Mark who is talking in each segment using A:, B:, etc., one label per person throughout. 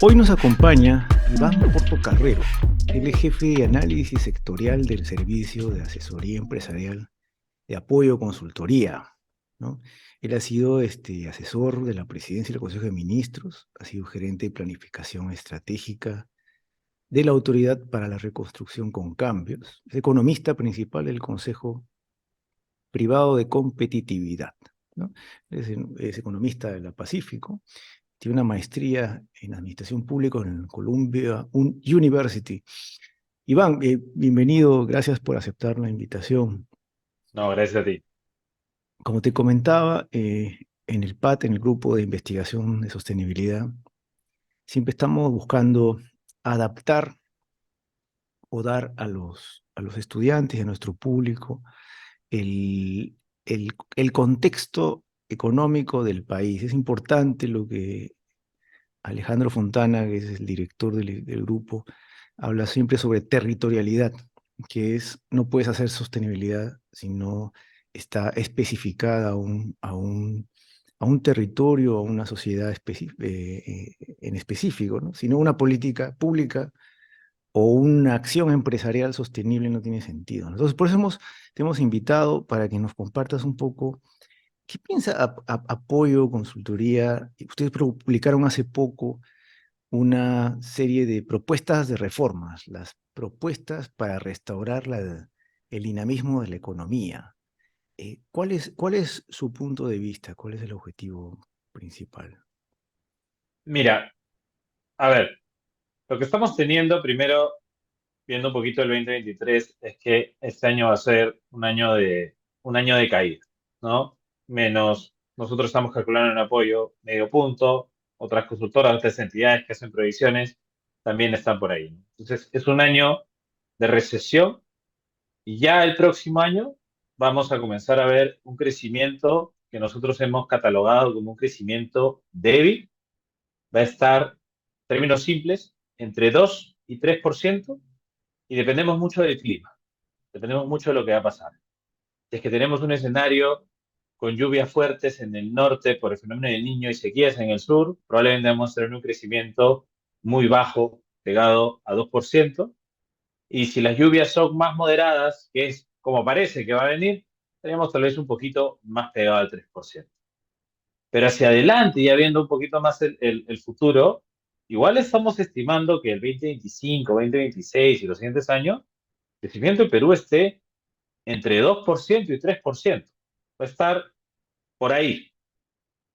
A: Hoy nos acompaña Iván Portocarrero. Él es jefe de análisis sectorial del Servicio de Asesoría Empresarial de Apoyo Consultoría, ¿no? Él ha sido asesor de la presidencia del Consejo de Ministros, ha sido gerente de planificación estratégica de la Autoridad para la Reconstrucción con Cambios, es economista principal del Consejo Privado de Competitividad, ¿no? Es economista de la Pacífico. Tiene una maestría en Administración Pública en Columbia University. Iván, bienvenido, gracias por aceptar la invitación.
B: No, gracias a ti.
A: Como te comentaba, en el PAT, en el Grupo de Investigación de Sostenibilidad, siempre estamos buscando adaptar o dar a los estudiantes, a nuestro público, el contexto económico del país. Es importante lo que Alejandro Fontana, que es el director del grupo, habla siempre sobre territorialidad, que es, no puedes hacer sostenibilidad si no está especificada a un territorio, a una sociedad en específico, ¿no? Sino una política pública o una acción empresarial sostenible no tiene sentido, ¿no? Entonces, por eso te hemos invitado para que nos compartas un poco. ¿Qué piensa Apoyo Consultoría? Ustedes publicaron hace poco una serie de propuestas de reformas, las propuestas para restaurar el dinamismo de la economía. ¿Cuál es su punto de vista? ¿Cuál es el objetivo principal?
B: Mira, a ver, lo que estamos teniendo, primero, viendo un poquito el 2023, es que este año va a ser un año de caída, ¿no? Menos, nosotros estamos calculando en apoyo medio punto, otras consultoras, otras entidades que hacen previsiones también están por ahí, ¿no? Entonces, es un año de recesión y ya el próximo año vamos a comenzar a ver un crecimiento que nosotros hemos catalogado como un crecimiento débil. Va a estar, en términos simples, entre 2 y 3% y dependemos mucho del clima, dependemos mucho de lo que va a pasar. Si es que tenemos un escenario con lluvias fuertes en el norte por el fenómeno del Niño y sequías en el sur, probablemente vamos a tener un crecimiento muy bajo, pegado a 2%. Y si las lluvias son más moderadas, que es como parece que va a venir, estaríamos tal vez un poquito más pegado al 3%. Pero hacia adelante, ya viendo un poquito más el futuro, igual estamos estimando que el 2025, 2026 y los siguientes años, el crecimiento en Perú esté entre 2% y 3%. Va a estar por ahí.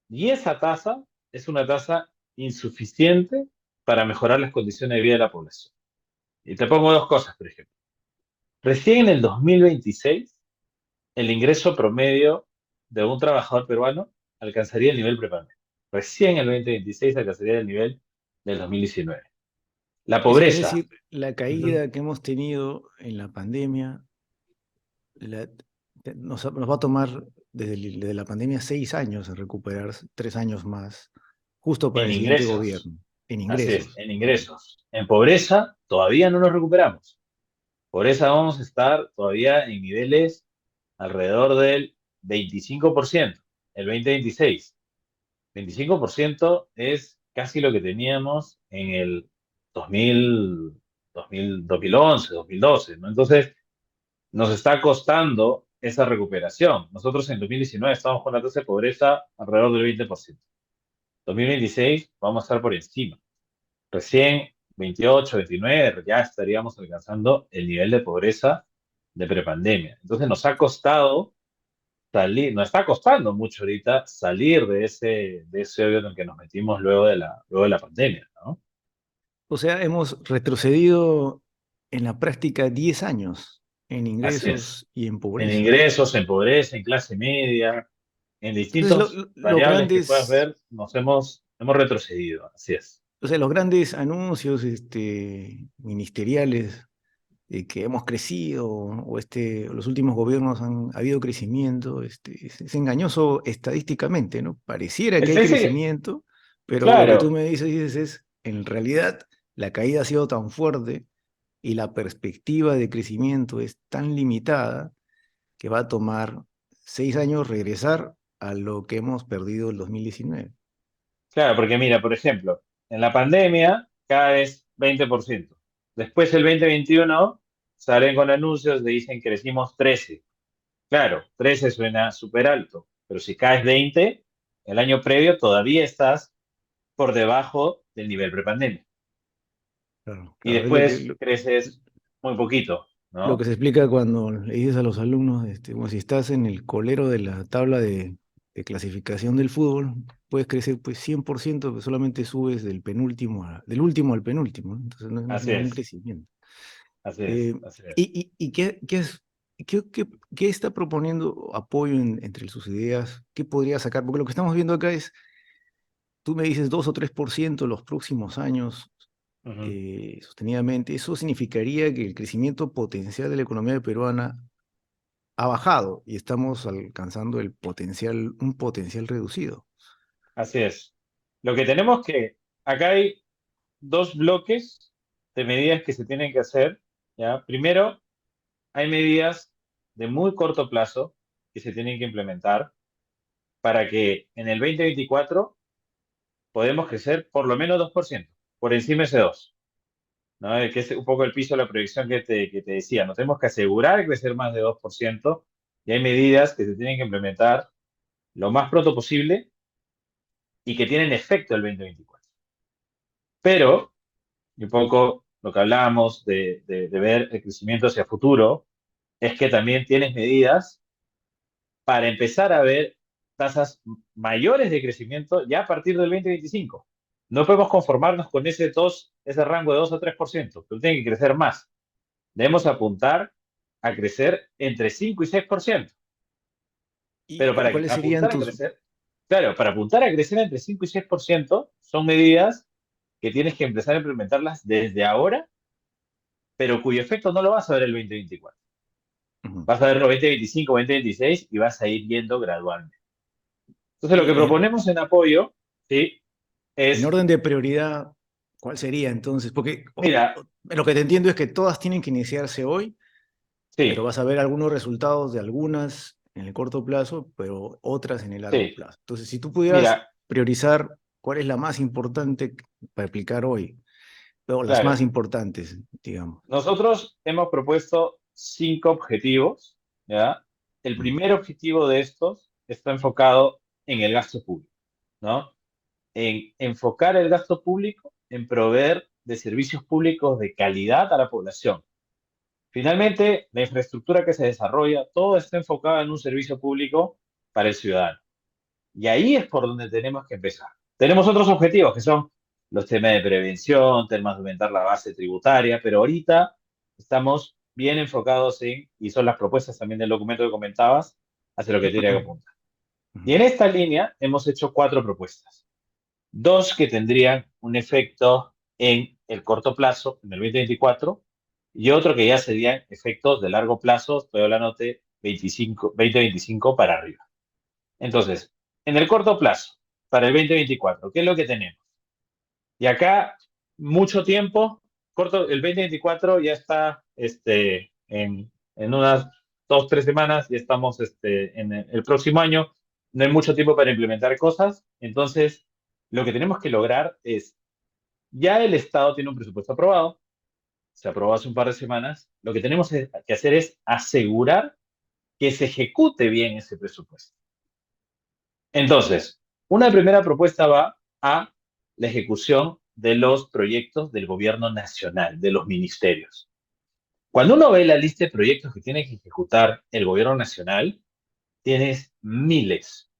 B: Y esa tasa es una tasa insuficiente para mejorar las condiciones de vida de la población. Y te pongo dos cosas, por ejemplo. Recién en el 2026, el ingreso promedio de un trabajador peruano alcanzaría el nivel prepandemia. Recién en el 2026 alcanzaría el nivel del 2019. La
A: Es
B: pobreza.
A: decir, la
B: Ujú.
A: caída que hemos tenido en la pandemia la- nos va a tomar desde la pandemia 6 años en recuperar, 3 años más, justo para
B: En
A: el siguiente
B: ingresos.
A: gobierno, en
B: Así es,
A: ingresos.
B: en ingresos. En pobreza todavía no nos recuperamos. Pobreza vamos a estar todavía en niveles alrededor del 25%, el 2026. 25% es casi lo que teníamos en el 2000, 2011, 2012, ¿no? Entonces, nos está costando esa recuperación. Nosotros en 2019 estábamos con la tasa de pobreza alrededor del 20%. 2026 vamos a estar por encima. Recién 28, 29 ya estaríamos alcanzando el nivel de pobreza de prepandemia. Entonces nos ha costado salir, nos está costando mucho ahorita salir de ese hoyo en el que nos metimos luego de la pandemia, ¿no?
A: O sea, hemos retrocedido en la práctica 10 años en
B: Así es.
A: ingresos y en
B: En
A: pobreza.
B: ingresos, en pobreza, en clase media, en
A: Entonces,
B: distintas
A: los
B: variables que puedas
A: grandes,
B: ver, hemos retrocedido. Así es.
A: o sea, los grandes anuncios ministeriales de que hemos crecido, los últimos gobiernos han habido crecimiento, es engañoso estadísticamente, ¿no? Pareciera que hay
B: Ese,
A: crecimiento, pero lo que tú
B: claro,
A: me dices es, en realidad, la caída ha sido tan fuerte y la perspectiva de crecimiento es tan limitada que va a tomar 6 años regresar a lo que hemos perdido el 2019.
B: claro, porque mira, por ejemplo, En la pandemia caes 20%. Después el 2021 salen con anuncios de dicen crecimos 13. Claro, 13 suena súper alto, pero si caes 20, el año previo todavía estás por debajo del nivel prepandemia.
A: Claro,
B: Y
A: claro, es lo
B: después creces muy poquito,
A: lo que
B: ¿no?
A: se explica cuando le dices a los alumnos, bueno, si estás en el colero de la tabla de clasificación del fútbol, puedes crecer pues 100%, pero solamente subes del último al penúltimo, ¿no? Entonces no es
B: Así
A: ningún
B: es,
A: crecimiento.
B: así
A: Eh,
B: es, así es.
A: ¿Y qué está proponiendo apoyo entre sus ideas? ¿Qué podría sacar? Porque lo que estamos viendo acá es, tú me dices 2 o 3% los próximos años,
B: Ujú.
A: sostenidamente. Eso significaría que el crecimiento potencial de la economía peruana ha bajado y estamos alcanzando un potencial reducido.
B: Así es. Lo que tenemos que, acá hay dos bloques de medidas que se tienen que hacer, ¿ya? Primero, hay medidas de muy corto plazo que se tienen que implementar para que en el 2024 podemos crecer por lo menos 2%, por encima de ese 2, ¿no? Que es un poco el piso de la proyección que te decía. Nos tenemos que asegurar de crecer más de 2% y hay medidas que se tienen que implementar lo más pronto posible y que tienen efecto el 2024. Pero, y un poco lo que hablábamos de ver el crecimiento hacia futuro, es que también tienes medidas para empezar a ver tasas mayores de crecimiento ya a partir del 2025. No podemos conformarnos con ese rango de 2 o 3%, pero tiene que crecer más. Debemos apuntar a crecer entre 5 y 6%.
A: ¿Y
B: Pero para
A: cuáles serían
B: apuntar a
A: tus...
B: crecer, claro, para apuntar a crecer entre 5 y 6% son medidas que tienes que empezar a implementarlas desde ahora, pero cuyo efecto no lo vas a ver el 2024.
A: Ujú.
B: Vas a verlo 2025, 2026 y vas a ir viendo gradualmente. Entonces, lo que
A: Y
B: proponemos en apoyo, ¿sí?
A: en
B: Es,
A: orden de prioridad, ¿cuál sería entonces? Porque
B: mira,
A: lo que te entiendo es que todas tienen que iniciarse hoy, pero
B: sí,
A: vas a ver algunos resultados de algunas en el corto plazo, pero otras en el largo
B: sí,
A: plazo. Entonces, si tú pudieras
B: mira,
A: priorizar cuál es la más importante para aplicar hoy, o las más
B: claro,
A: importantes, digamos.
B: nosotros hemos propuesto 5 objetivos, ¿ya? El
A: Mm.
B: primer objetivo de estos está enfocado en el gasto público, ¿no? En enfocar el gasto público en proveer de servicios públicos de calidad a la población. Finalmente, la infraestructura que se desarrolla, todo está enfocado en un servicio público para el ciudadano. Y ahí es por donde tenemos que empezar. Tenemos otros objetivos que son los temas de prevención, temas de aumentar la base tributaria, pero ahorita estamos bien enfocados en, y son las propuestas también del documento que comentabas, hacia lo que tiene que apuntar. Y
A: Ujú.
B: en esta línea hemos hecho 4 propuestas. Dos que tendrían un efecto en el corto plazo, en el 2024, y otro que ya serían efectos de largo plazo, estoy hablando de 2025 para arriba. Entonces, en el corto plazo, para el 2024, ¿qué es lo que tenemos? Y acá, mucho tiempo, el 2024 ya está en unas 2, 3 semanas, ya estamos en el próximo año, no hay mucho tiempo para implementar cosas, entonces lo que tenemos que lograr es, ya el Estado tiene un presupuesto aprobado, se aprobó hace un par de semanas, lo que tenemos que hacer es asegurar que se ejecute bien ese presupuesto. Entonces, una primera propuesta va a la ejecución de los proyectos del gobierno nacional, de los ministerios. Cuando uno ve la lista de proyectos que tiene que ejecutar el gobierno nacional, tienes miles,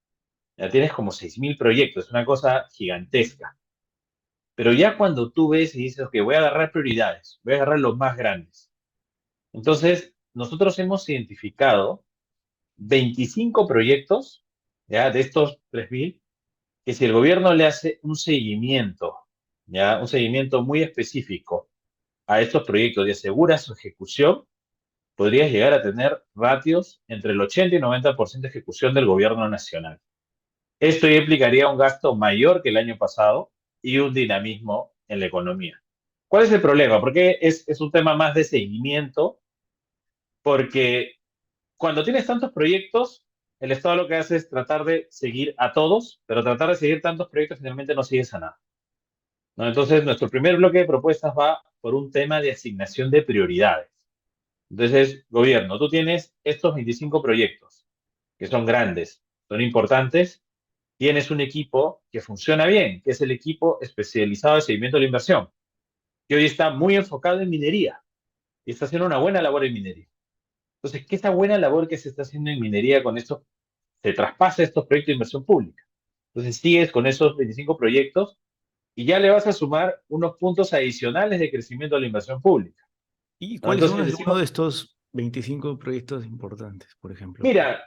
B: ya tienes como 6.000 proyectos, es una cosa gigantesca. Pero ya cuando tú ves y dices, ok, voy a agarrar prioridades, voy a agarrar los más grandes. Entonces, nosotros hemos identificado 25 proyectos, ya de estos 3.000, que si el gobierno le hace un seguimiento, ya un seguimiento muy específico a estos proyectos y asegura su ejecución, podrías llegar a tener ratios entre el 80 y 90% de ejecución del gobierno nacional. Esto ya implicaría un gasto mayor que el año pasado y un dinamismo en la economía. ¿Cuál es el problema? Porque es un tema más de seguimiento, porque cuando tienes tantos proyectos, el Estado lo que hace es tratar de seguir a todos, pero tratar de seguir tantos proyectos finalmente no sigues a nada. ¿no? Entonces, nuestro primer bloque de propuestas va por un tema de asignación de prioridades. Entonces, gobierno, tú tienes estos 25 proyectos que son grandes, son importantes, tienes un equipo que funciona bien, que es el equipo especializado de seguimiento de la inversión, que hoy está muy enfocado en minería y está haciendo una buena labor en minería. Entonces, ¿qué esa buena labor que se está haciendo en minería con esto se traspasa a estos proyectos de inversión pública? Entonces, sigues con esos 25 proyectos y ya le vas a sumar unos puntos adicionales de crecimiento de la inversión pública,
A: ¿Y
B: ¿no?
A: cuáles son
B: Entonces
A: algunos
B: decimos,
A: de estos 25 proyectos importantes, por ejemplo?
B: mira,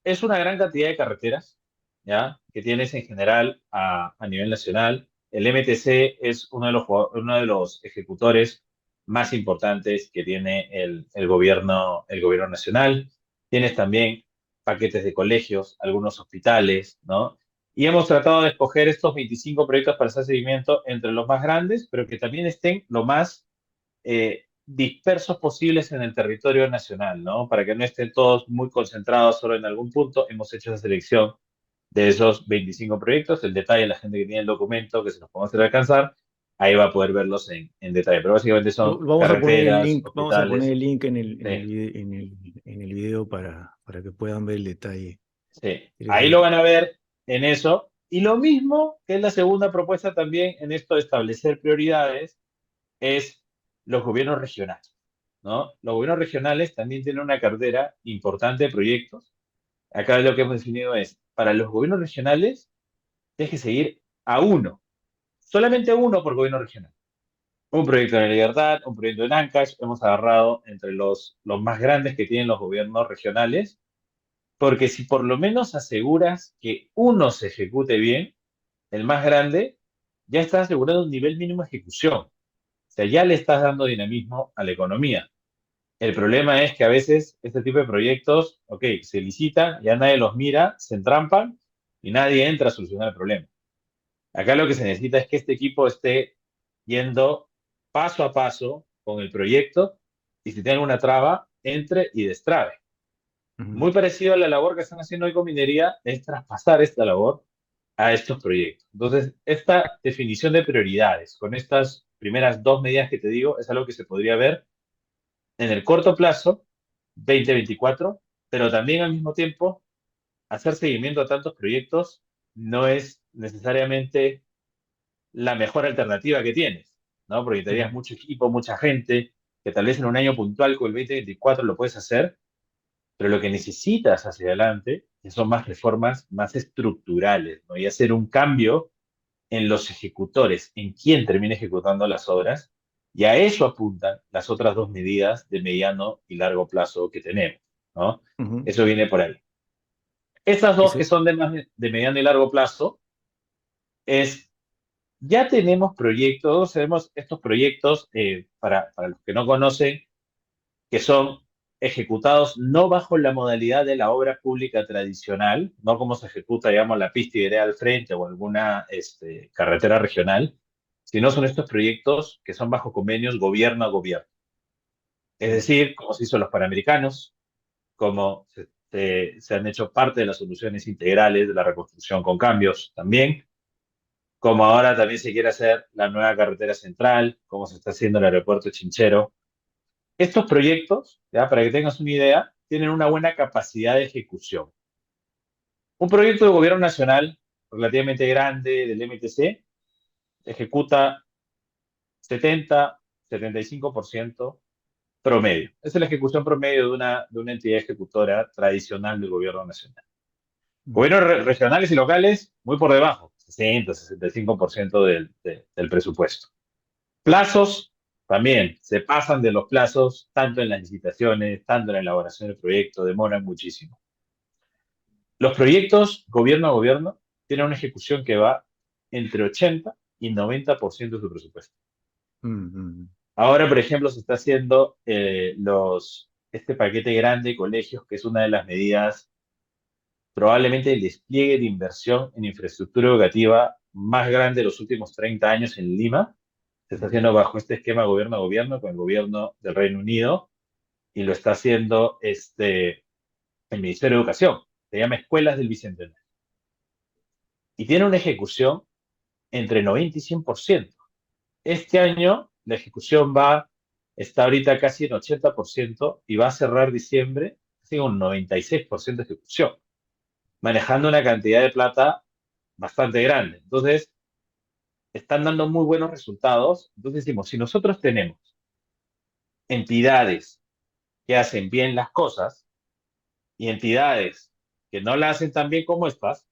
B: es una gran cantidad de carreteras, ¿ya? Que tienes en general a nivel nacional. El MTC es uno de los ejecutores más importantes que tiene el gobierno nacional. Tienes también paquetes de colegios, algunos hospitales, ¿no? Y hemos tratado de escoger estos 25 proyectos para hacer seguimiento entre los más grandes, pero que también estén lo más dispersos posibles en el territorio nacional, ¿no? Para que no estén todos muy concentrados solo en algún punto. Hemos hecho esa selección de esos 25 proyectos. El detalle, la gente que tiene el documento, que se los podemos hacer alcanzar, ahí va a poder verlos en detalle. Pero básicamente son
A: Vamos a poner el
B: carreteras,
A: link, vamos a poner
B: hospitales.
A: el link
B: Sí,
A: en el video para que puedan ver el detalle.
B: sí. Ahí lo
A: Interesante.
B: van a ver en eso. Y lo mismo que es la segunda propuesta también en esto de establecer prioridades es los gobiernos regionales, ¿no? Los gobiernos regionales también tienen una cartera importante de proyectos. Acá lo que hemos definido es, para los gobiernos regionales, tienes que seguir a uno, solamente uno por gobierno regional. Un proyecto en la Libertad, un proyecto en Ancash, hemos agarrado entre los más grandes que tienen los gobiernos regionales, porque si por lo menos aseguras que uno se ejecute bien, el más grande, ya está asegurado un nivel mínimo de ejecución. O sea, ya le estás dando dinamismo a la economía. El problema es que a veces este tipo de proyectos, ok, se licitan, ya nadie los mira, se entrampan y nadie entra a solucionar el problema. Acá lo que se necesita es que este equipo esté yendo paso a paso con el proyecto y si tiene una traba, entre y destrabe.
A: Ujú.
B: Muy parecido a la labor que están haciendo hoy con minería, es traspasar esta labor a estos proyectos. Entonces, esta definición de prioridades con estas primeras dos medidas que te digo es algo que se podría ver en el corto plazo, 2024, pero también al mismo tiempo hacer seguimiento a tantos proyectos no es necesariamente la mejor alternativa que tienes, ¿no? Porque
A: Ujú.
B: tendrías mucho equipo, mucha gente, que tal vez en un año puntual con el 2024 lo puedes hacer, pero lo que necesitas hacia adelante son más reformas más estructurales, ¿no? Y hacer un cambio en los ejecutores, en quién termina ejecutando las obras, y a eso apuntan las otras dos medidas de mediano y largo plazo que tenemos, ¿no?
A: Ujú.
B: Eso viene por ahí. Esas dos que
A: Ese-
B: son de mediano y largo plazo es, ya tenemos proyectos, tenemos estos proyectos, para los que no conocen, que son ejecutados no bajo la modalidad de la obra pública tradicional, no como se ejecuta, digamos, la pista idea al frente o alguna carretera regional, sino son estos proyectos que son bajo convenios gobierno a gobierno. Es
A: Ujú.
B: decir, como se hizo los Panamericanos, como se han hecho parte de las soluciones integrales de la reconstrucción con cambios también, como ahora también se quiere hacer la nueva carretera central, como se está haciendo el aeropuerto Chinchero. Estos proyectos, ya, para que tengas una idea, tienen una buena capacidad de ejecución. Un proyecto de gobierno nacional relativamente grande del MTC ejecuta 70-75% promedio. Esa es la ejecución promedio de una entidad ejecutora tradicional del gobierno nacional.
A: Ujú.
B: Gobiernos regionales y locales, muy por debajo, 60-65% del presupuesto. Plazos, también se pasan de los plazos, tanto en las licitaciones, tanto en la elaboración del proyecto, demoran muchísimo. Los proyectos, gobierno a gobierno, tienen una ejecución que va entre 80 y 90% de su presupuesto.
A: Ujú.
B: Ahora, por ejemplo, se está haciendo este paquete grande de colegios, que es una de las medidas, probablemente el despliegue de inversión en infraestructura educativa más grande de los últimos 30 años en Lima. Se está
A: Ujú.
B: haciendo bajo este esquema gobierno a gobierno con el gobierno del Reino Unido y lo está haciendo el Ministerio de Educación. Se llama Escuelas del Bicentenario. Y tiene una ejecución entre 90 y 100%. Este año la ejecución está ahorita casi en 80% y va a cerrar diciembre así con un 96% de ejecución, manejando una cantidad de plata bastante grande. Entonces, están dando muy buenos resultados. Entonces decimos, si nosotros tenemos entidades que hacen bien las cosas y entidades que no la hacen tan bien como estas,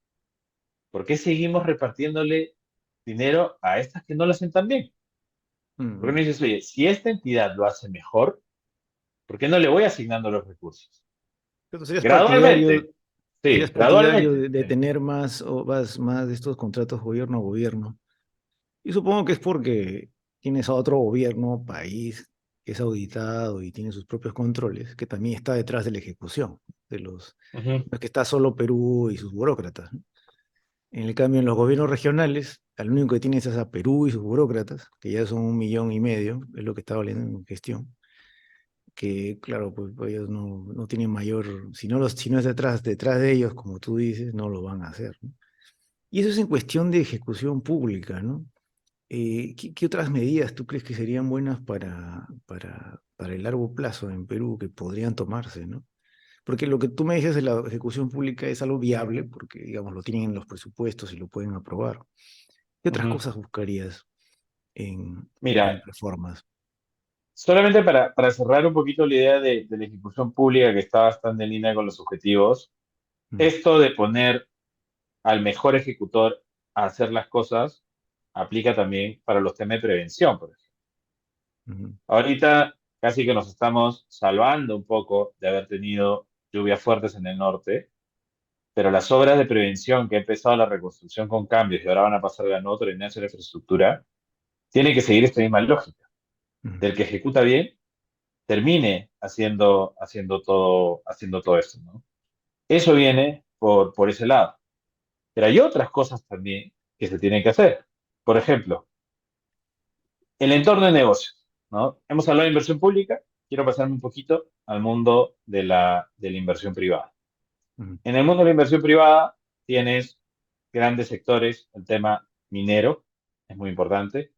B: ¿por qué seguimos repartiéndole dinero a estas que no lo hacen tan bien? Porque me
A: Ujú.
B: dices, oye, si esta entidad lo hace mejor, ¿por qué no le voy asignando los recursos?
A: Pero
B: Gradualmente,
A: serías
B: sí,
A: partidario
B: gradualmente.
A: de tener más, o más de estos contratos gobierno a gobierno. Y supongo que es porque tienes a otro gobierno, país, que es auditado y tiene sus propios controles, que también está detrás de la ejecución de los,
B: Ujú,
A: no es que está solo Perú y sus burócratas, ¿no? En el cambio, en los gobiernos regionales, al único que tienes es a Perú y sus burócratas, que ya son 1,5 millones, es lo que está valiendo en gestión, que claro, pues ellos no tienen mayor, si no es detrás de ellos, como tú dices, no lo van a hacer, ¿no? Y eso es en cuestión de ejecución pública, ¿no? ¿Qué otras medidas tú crees que serían buenas para el largo plazo en Perú que podrían tomarse, ¿no? Porque lo que tú me dices de la ejecución pública es algo viable, porque, digamos, lo tienen en los presupuestos y lo pueden aprobar. ¿Qué otras
B: ujú.
A: cosas buscarías en
B: Mira,
A: reformas?
B: solamente para cerrar un poquito la idea de la ejecución pública que está bastante en línea con los objetivos,
A: Mm,
B: esto de poner al mejor ejecutor a hacer las cosas aplica también para los temas de prevención, por ejemplo.
A: ujú,
B: Ahorita casi que nos estamos salvando un poco de haber tenido lluvias fuertes en el norte, pero las obras de prevención que ha empezado la reconstrucción con cambios y ahora van a pasar a la nueva ordenación de infraestructura, tienen que seguir esta misma lógica,
A: ujú.
B: del que ejecuta bien, termine haciendo todo esto, ¿no? Eso viene por ese lado. Pero hay otras cosas también que se tienen que hacer. Por ejemplo, el entorno de negocios, ¿no? Hemos hablado de inversión pública, quiero pasarme un poquito al mundo de la inversión privada.
A: Ujú,
B: En el mundo de la inversión privada tienes grandes sectores, el tema minero es muy importante,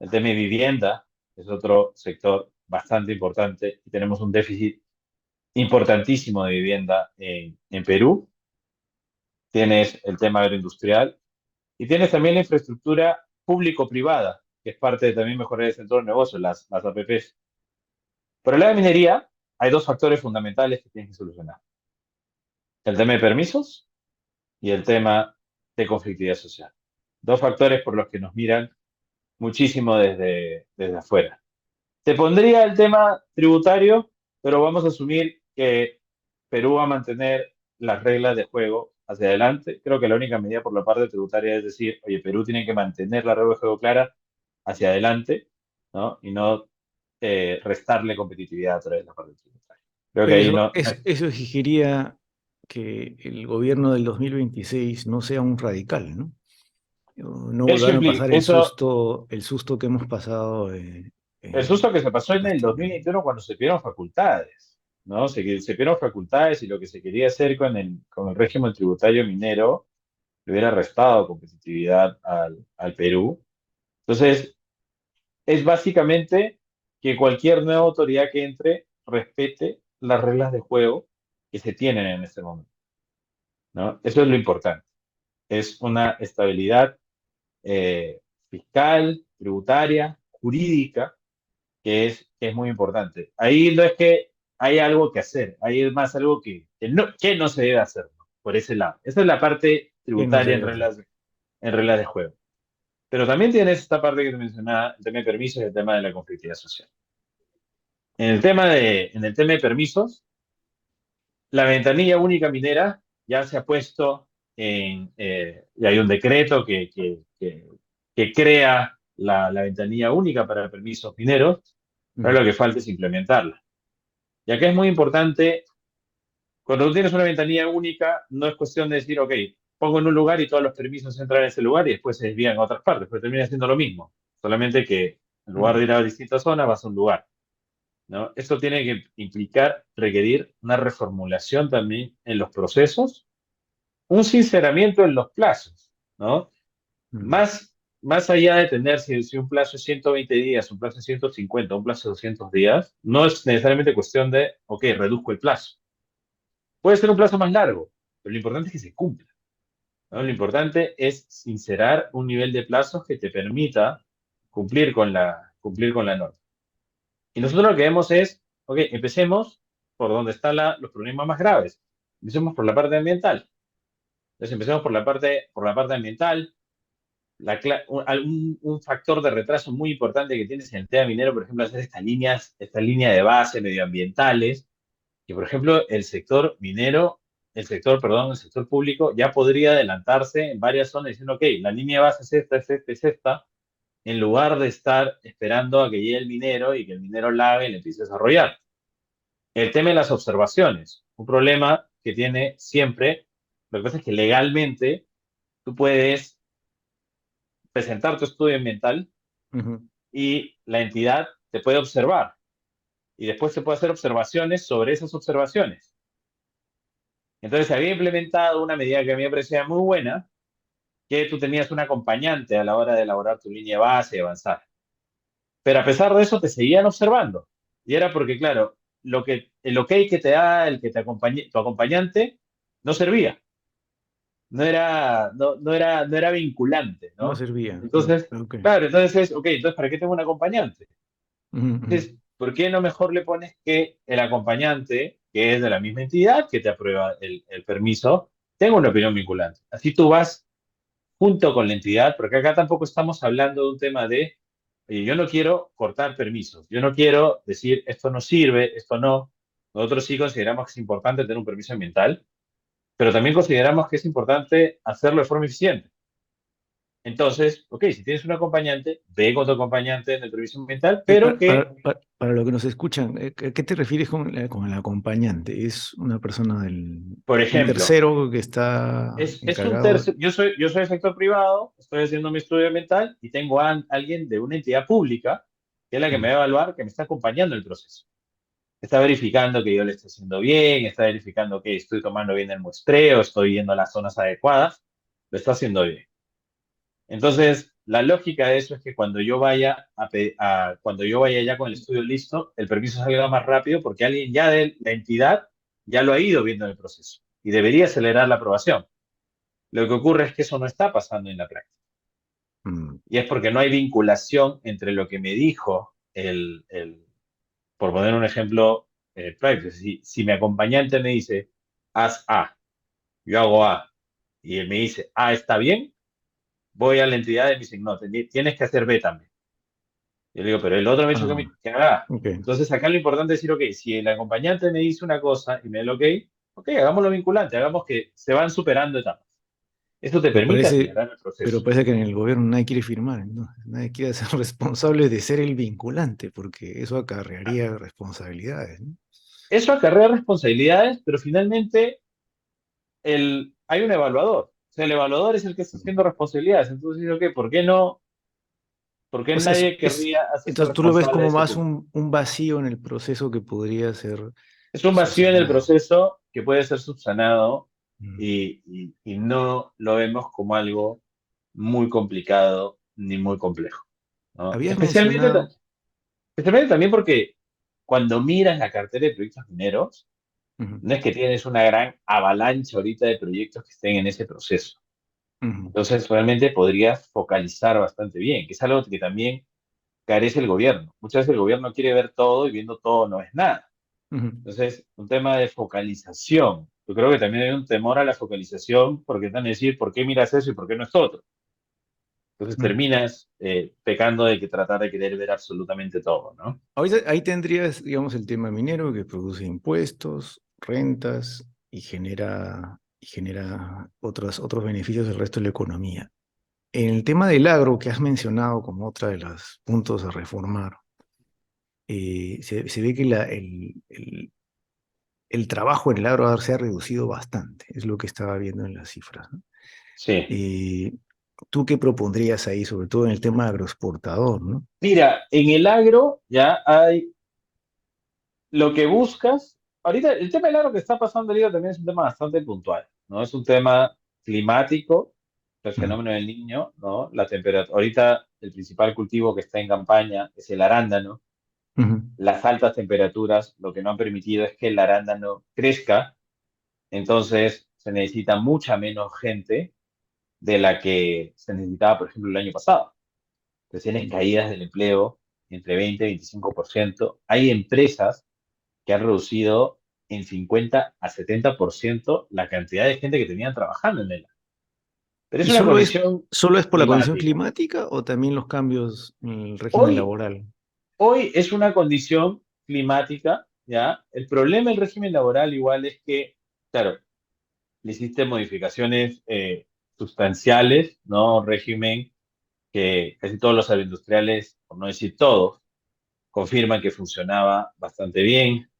B: el tema de vivienda es otro sector bastante importante y tenemos un déficit importantísimo de vivienda en Perú. Tienes el tema agroindustrial y tienes también la infraestructura público-privada, que es parte de también mejorar el centro de negocio, las APPs. Por el lado de minería, hay dos factores fundamentales que tienes que solucionar. El tema de permisos y el tema de conflictividad social. Dos factores por los que nos miran muchísimo desde afuera. Te pondría el tema tributario, pero vamos a asumir que Perú va a mantener las reglas de juego hacia adelante. Creo que la única medida por la parte tributaria es decir, oye, Perú tiene que mantener la regla de juego clara hacia adelante, ¿no? Y no restarle competitividad a través de la parte tributaria. Creo que
A: Pero
B: ahí
A: eso,
B: no,
A: es- eso exigiría que el gobierno del 2026 no sea un radical, ¿no? No
B: eso
A: volver a
B: implica,
A: pasar
B: eso,
A: el susto que hemos pasado
B: el susto que se pasó
A: en
B: en el
A: Castillo, ¿no?
B: 2021 cuando se pidieron facultades, ¿no? Se pidieron facultades y lo que se quería hacer con el régimen tributario minero le hubiera restado competitividad al Perú. Entonces, es básicamente que cualquier nueva autoridad que entre respete las reglas de juego que se tienen en este momento, ¿no? Eso es lo importante. Es una estabilidad eh, fiscal, tributaria, jurídica, que es muy importante. Ahí no es que hay algo que hacer, ahí es más algo que no se debe hacer, ¿no? Por ese lado. Esa es la parte
A: ¿Qué no se
B: tributaria
A: debe hacer?
B: en reglas de juego. Pero también tienes esta parte que te mencionaba, el tema de permisos y el tema de la conflictividad social. En el tema de permisos, la ventanilla única minera ya se ha puesto y hay un decreto que crea la ventanilla única para permisos mineros, pero
A: Mm,
B: lo que falta es implementarla. Y acá es muy importante, cuando tú tienes una ventanilla única, no es cuestión de decir, ok, pongo en un lugar y todos los permisos entran en ese lugar y después se desvían a otras partes, pero termina siendo lo mismo. Solamente que en lugar de
A: mm.
B: ir a distintas zonas, vas a un lugar, ¿no? Esto tiene que implicar, requerir una reformulación también en los procesos, un sinceramiento en los plazos, ¿no?
A: Mm.
B: Más más allá de tener si un plazo es 120 días, un plazo es 150, un plazo de 200 días, no es necesariamente cuestión de, ok, reduzco el plazo. Puede ser un plazo más largo, pero lo importante es que se cumpla, ¿no? Lo importante es sincerar un nivel de plazos que te permita cumplir con la norma. Y nosotros lo que vemos es, ok, empecemos por donde están los problemas más graves. Empecemos por la parte ambiental. Entonces empecemos por la parte ambiental. Un factor de retraso muy importante que tienes en el tema minero, por ejemplo, hacer esta línea de base medioambientales, que por ejemplo el sector público ya podría adelantarse en varias zonas diciendo, ok, la línea de base es esta, es esta, es esta, en lugar de estar esperando a que llegue el minero y que el minero la haga y le empiece a desarrollar. El tema de las observaciones, un problema que tiene siempre, lo que pasa es que legalmente tú puedes presentar tu estudio ambiental
A: Ujú.
B: y la entidad te puede observar y después te puede hacer observaciones sobre esas observaciones. Entonces se había implementado una medida que a mí me parecía muy buena, que tú tenías un acompañante a la hora de elaborar tu línea de base y avanzar. Pero a pesar de eso te seguían observando. Y era porque, claro, el ok que te da el que te acompañe, tu acompañante no servía. No era vinculante,
A: No
B: ¿no?
A: servía.
B: Entonces,
A: Ok.
B: claro, entonces es, ok, entonces ¿para qué tengo un acompañante?
A: Ujú, ujú.
B: Entonces, ¿por qué no mejor le pones que el acompañante, que es de la misma entidad que te aprueba el permiso, tenga una opinión vinculante? Así tú vas junto con la entidad, porque acá tampoco estamos hablando de un tema de, oye, yo no quiero cortar permisos, yo no quiero decir esto no sirve, esto no. Nosotros sí consideramos que es importante tener un permiso ambiental, pero también consideramos que es importante hacerlo de forma eficiente. Entonces, ok, si tienes un acompañante, ve con tu acompañante en el permiso ambiental, pero que,
A: Para los que nos escuchan, ¿qué te refieres con el acompañante? ¿Es una persona
B: por
A: un
B: ejemplo,
A: tercero que está
B: es un
A: encargado?
B: tercio, yo soy del sector privado, estoy haciendo mi estudio ambiental y tengo a alguien de una entidad pública, que es la que me
A: Mm.
B: va a evaluar, que me está acompañando en el proceso. Está verificando que yo le estoy haciendo bien, está verificando que estoy tomando bien el muestreo, estoy yendo a las zonas adecuadas, lo está haciendo bien. Entonces, la lógica de eso es que cuando yo vaya ya con el estudio listo, el permiso salga más rápido porque alguien ya de la entidad ya lo ha ido viendo en el proceso y debería acelerar la aprobación. Lo que ocurre es que eso no está pasando en la práctica.
A: Mm.
B: Y es porque no hay vinculación entre lo que me dijo por poner un ejemplo, práctico. Si mi acompañante me dice, haz A, yo hago A, y él me dice, A está bien, voy a la entidad y me dice, no, tienes que hacer B también. Yo le digo, pero el otro me ha dicho
A: Ah,
B: que haga A.
A: ok.
B: Entonces acá lo importante es decir, ok, si el acompañante me dice una cosa y me da el ok, ok, hagámoslo vinculante, hagamos que se van superando etapas. Esto te
A: Pero
B: permite
A: parece,
B: acelerar el
A: pero
B: proceso.
A: parece que en el gobierno nadie quiere firmar, ¿no? Nadie quiere ser responsable de ser el vinculante, porque eso acarrearía responsabilidades, ¿no?
B: Eso acarrea responsabilidades, pero finalmente hay un evaluador. O sea, el evaluador es el que está haciendo responsabilidades. Entonces, ok, ¿por qué
A: O sea,
B: nadie querría hacerse
A: entonces tú lo ves
B: responsable de
A: como
B: ese
A: más
B: punto?
A: un vacío en el proceso que podría ser
B: Es un vacío en el
A: subsanado.
B: proceso que puede ser subsanado
A: Mm.
B: y no lo vemos como algo muy complicado ni muy complejo, ¿no?
A: Habías mencionado,
B: Especialmente también porque cuando miras la cartera de proyectos mineros,
A: ujú,
B: no es que tienes una gran avalancha ahorita de proyectos que estén en ese proceso.
A: ujú,
B: Entonces, realmente podrías focalizar bastante bien, que es algo que también carece el gobierno. Muchas veces el gobierno quiere ver todo y viendo todo no es nada.
A: ujú,
B: Entonces, un tema de focalización. Yo creo que también hay un temor a la focalización porque están a decir, ¿por qué miras eso y por qué no es otro? Entonces
A: mm.
B: terminas pecando de que tratar de querer ver absolutamente todo, ¿no?
A: Ahorita ahí tendrías, digamos, el tema minero que produce impuestos, rentas y genera otros beneficios del resto de la economía. En el tema del agro que has mencionado como otra de los puntos a reformar, se ve que el trabajo en el agro se ha reducido bastante, es lo que estaba viendo en las cifras, ¿no?
B: Sí.
A: Eh, ¿Tú qué propondrías ahí, sobre todo en el tema agroexportador, ¿no?
B: Mira, en el agro ya hay lo que buscas. Ahorita el tema del agro que está pasando ahorita también es un tema bastante puntual, ¿no? Es un tema climático el
A: Ujú,
B: fenómeno del niño, ¿no? La temperatura. Ahorita el principal cultivo que está en campaña es el arándano.
A: ujú.
B: Las altas temperaturas lo que no han permitido es que el arándano crezca, entonces se necesita mucha menos gente de la que se necesitaba, por ejemplo, el año pasado. Entonces tienes caídas del empleo entre 20 y 25%. Hay empresas que han reducido en 50 a 70% la cantidad de gente que tenían trabajando en él. Pero es
A: ¿Y
B: una condición
A: solo es por la condición
B: climática.
A: climática o también los cambios en el régimen
B: Hoy,
A: laboral?
B: hoy es una condición climática, ¿ya? El problema del régimen laboral igual es que, claro, le hiciste modificaciones sustanciales, ¿no? Un régimen que casi todos los agroindustriales, por no decir todos, confirman que funcionaba bastante bien.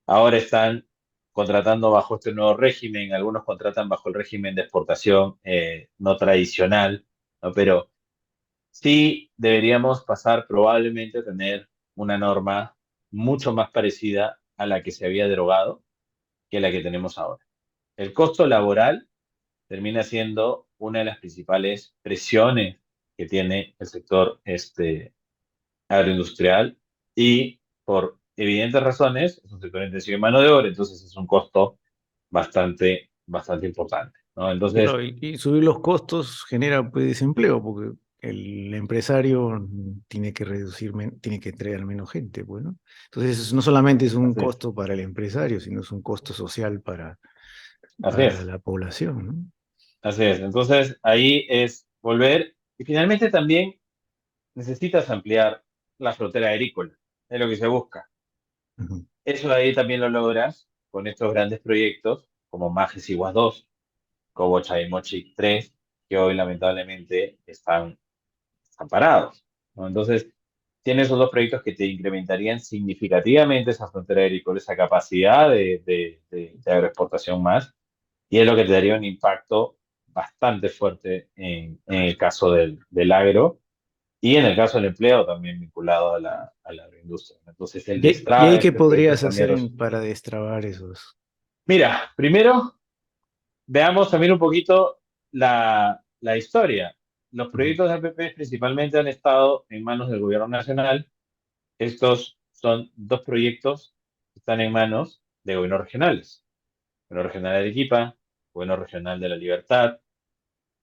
B: Ahora están contratando bajo este nuevo régimen, algunos contratan bajo el régimen de exportación no tradicional, ¿no? Pero sí deberíamos pasar probablemente a tener una norma mucho más parecida a la que se había derogado que la que tenemos ahora. El costo laboral termina siendo una de las principales presiones que tiene el sector agroindustrial y por evidentes razones es un sector intensivo en mano de obra, entonces es un costo bastante importante, ¿no? Entonces,
A: Claro, y subir los costos genera pues, desempleo, porque el empresario tiene que tiene que entregar menos gente, pues, ¿no? Entonces, no solamente es un
B: así es,
A: costo para el empresario, sino es un costo social
B: así
A: para
B: es,
A: la población, ¿no?
B: así es. Entonces, ahí es volver y finalmente también necesitas ampliar la frontera agrícola, es lo que se busca.
A: Ujú.
B: Eso ahí también lo logras con estos grandes proyectos como Majes Iguas 2, Cobo Chaimochic 3, que hoy lamentablemente están parados, ¿no? Entonces, tienes esos dos proyectos que te incrementarían significativamente esa frontera agrícola, esa capacidad de agroexportación más, y es lo que te daría un impacto bastante fuerte en el caso del agro y en el caso del empleo también vinculado a la agroindustria. Entonces, el
A: Y
B: destrave
A: ahí
B: de
A: qué
B: este proyecto
A: podrías
B: también
A: hacer
B: resultaría.
A: para destrabar esos.
B: Mira, primero veamos también un poquito la historia. Los
A: Ujú,
B: proyectos de APP principalmente han estado en manos del gobierno nacional. Estos son dos proyectos que están en manos de gobiernos regionales. Gobierno regional de Arequipa, gobierno regional de La Libertad.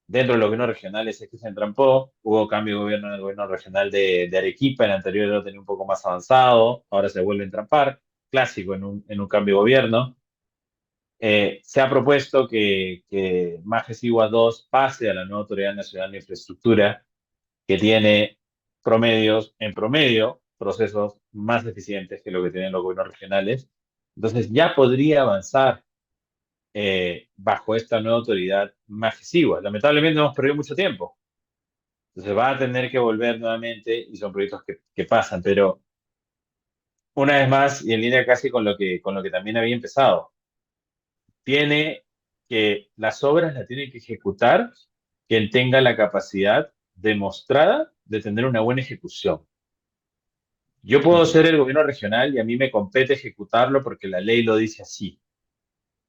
B: Dentro de los gobiernos regionales es que se entrampó. Hubo cambio de gobierno en el gobierno regional de Arequipa. El anterior lo tenía un poco más avanzado. Ahora se vuelve a entrampar. Clásico en un cambio de gobierno. Se ha propuesto que Majes Iguas 2 pase a la nueva Autoridad Nacional de Infraestructura, que tiene en promedio, procesos más eficientes que lo que tienen los gobiernos regionales. Entonces ya podría avanzar bajo esta nueva autoridad más exigua. Lamentablemente hemos perdido mucho tiempo. Entonces va a tener que volver nuevamente y son proyectos que pasan, pero una vez más y en línea casi con lo que también había empezado, las obras las tiene que ejecutar quien tenga la capacidad demostrada de tener una buena ejecución. Yo puedo
A: ujú.
B: ser el gobierno regional y a mí me compete ejecutarlo porque la ley lo dice así,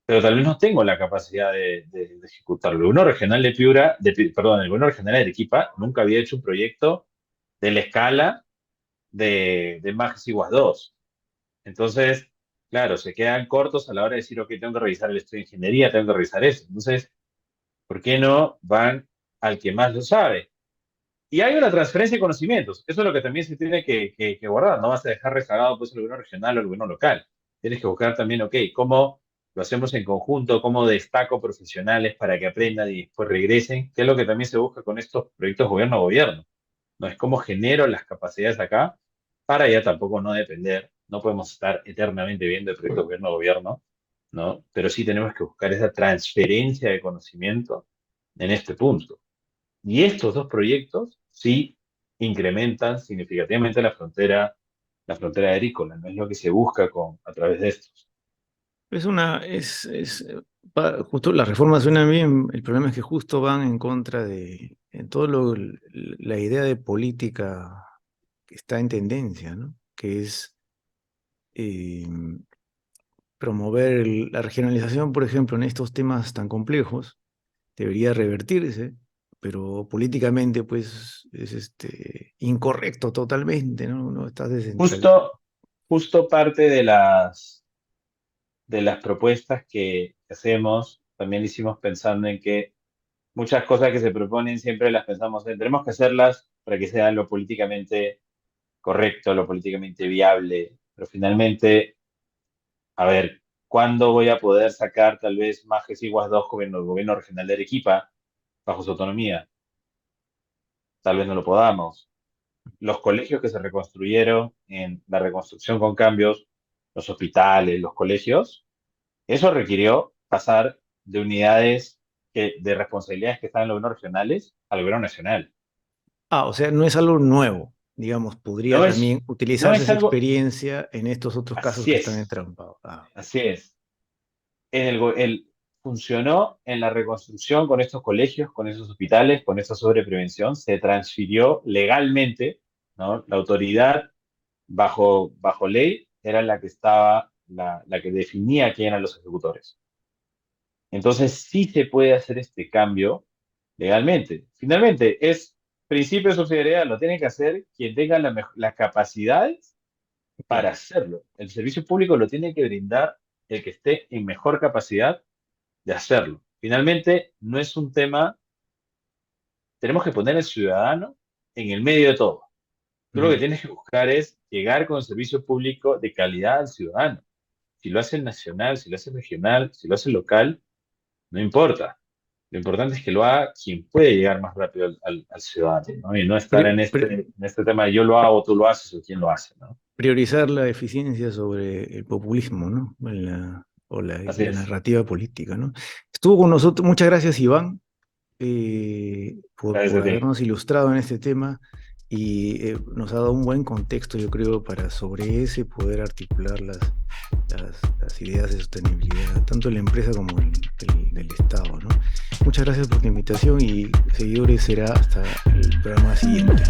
B: pero tal vez no tengo la capacidad de ejecutarlo. El gobierno regional de Piura, perdón, el gobierno regional de Arequipa nunca había hecho un proyecto de la escala de Majes Iguas 2. Entonces, claro, se quedan cortos a la hora de decir, ok, tengo que revisar el estudio de ingeniería, tengo que revisar eso. Entonces, ¿por qué no van al que más lo sabe? Y hay una transferencia de conocimientos. Eso es lo que también se tiene que guardar. No vas a dejar rezagado pues, el gobierno regional o el gobierno local. Tienes que buscar también, ok, cómo lo hacemos en conjunto, cómo destaco profesionales para que aprendan y después regresen, que es lo que también se busca con estos proyectos gobierno a gobierno. No es cómo genero las capacidades acá para ya tampoco no depender. No podemos estar eternamente viendo el proyecto gobierno a gobierno, ¿no? Pero sí tenemos que buscar esa transferencia de conocimiento en este punto. Y estos dos proyectos sí incrementan significativamente la frontera agrícola, no es lo que se busca a través de estos.
A: Justo las reformas suenan bien, el problema es que justo van en contra en todo la idea de política que está en tendencia, ¿no? Que es eh, promover la regionalización, por ejemplo, en estos temas tan complejos, debería revertirse pero políticamente pues es incorrecto totalmente, ¿no? No estás descentralizado.
B: Justo parte de las propuestas que hacemos, también hicimos pensando en que muchas cosas que se proponen siempre las pensamos en, tenemos que hacerlas para que sea lo políticamente correcto, lo políticamente viable, pero finalmente, a ver, ¿cuándo voy a poder sacar tal vez Majes Iguas 2 como el gobierno regional de Arequipa bajo su autonomía? Tal vez no lo podamos. Los colegios que se reconstruyeron en la reconstrucción con cambios, los hospitales, los colegios, eso requirió pasar de unidades de responsabilidades que están en los gobiernos regionales al gobierno nacional.
A: Ah, o sea, no es algo nuevo, digamos, podría
B: No es,
A: también
B: no
A: utilizarse
B: es
A: esa
B: algo,
A: experiencia en estos otros casos
B: así
A: que están
B: es,
A: entrampados. Ah,
B: así es. Funcionó en la reconstrucción con estos colegios, con esos hospitales, con esa sobreprevención, se transfirió legalmente, ¿no? La autoridad bajo ley era la que estaba, la que definía quién eran los ejecutores. Entonces sí se puede hacer este cambio legalmente. Finalmente, es principio de subsidiariedad, lo tiene que hacer quien tenga las capacidades para
A: claro.
B: hacerlo. El servicio público lo tiene que brindar el que esté en mejor capacidad de hacerlo. Finalmente, no es un tema, tenemos que poner al ciudadano en el medio de todo. Tú lo que
A: Ujú.
B: tienes que buscar es llegar con servicio público de calidad al ciudadano. Si lo hace nacional, si lo hace regional, si lo hace local, no importa. Lo importante es que lo haga quien puede llegar más rápido al ciudadano, ¿no? Y no estar
A: Pri-
B: en
A: pri-
B: este tema de yo lo hago, tú lo haces o quién lo hace, ¿no?
A: Priorizar la eficiencia sobre el populismo, ¿no? O
B: Así
A: la
B: es.
A: narrativa política, ¿no? Estuvo con nosotros, muchas gracias, Iván,
B: Gracias
A: por
B: a ti.
A: habernos ilustrado en este tema y nos ha dado un buen contexto, yo creo, para sobre ese poder articular las ideas de sostenibilidad, tanto de la empresa como del Estado, ¿no? Muchas gracias por tu invitación y seguidores será hasta el programa siguiente.